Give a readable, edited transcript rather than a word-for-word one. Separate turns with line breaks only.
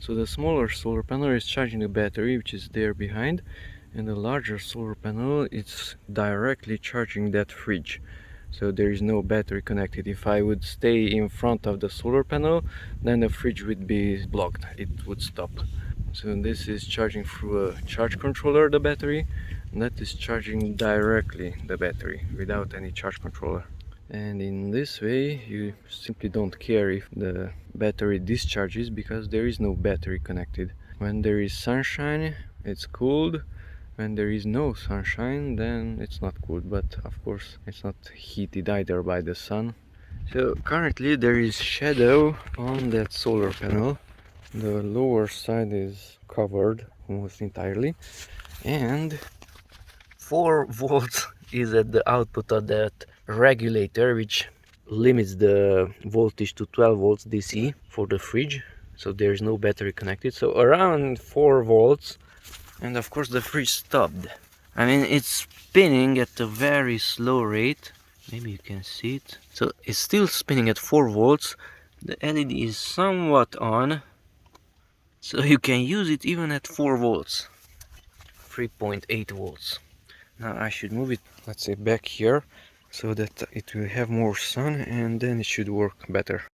So the smaller solar panel is charging the battery, which is there behind, and the larger solar panel is directly charging that fridge. So there is no battery connected. If I would stay in front of the solar panel, then the fridge would be blocked. It would stop. So this is charging through a charge controller, the battery, and that is charging directly the battery without any charge controller. And in this way you simply don't care if the battery discharges because there is no battery connected. When there is sunshine, it's cooled. When there is no sunshine, then it's not cooled, but of course it's not heated either by the sun. So currently there is shadow on that solar panel. The lower side is covered almost entirely, and 4 volts is at the output of that regulator, which limits the voltage to 12 volts DC for the fridge. So there's no battery connected, so around 4 volts. And of course the fridge stopped. I mean, it's spinning at a very slow rate. Maybe you can see it. So it's still spinning at 4 volts. The LED is somewhat on, so you can use it even at 4 volts. 3.8 volts. Now I should move it, let's say, back here so that it will have more sun, and then it should work better.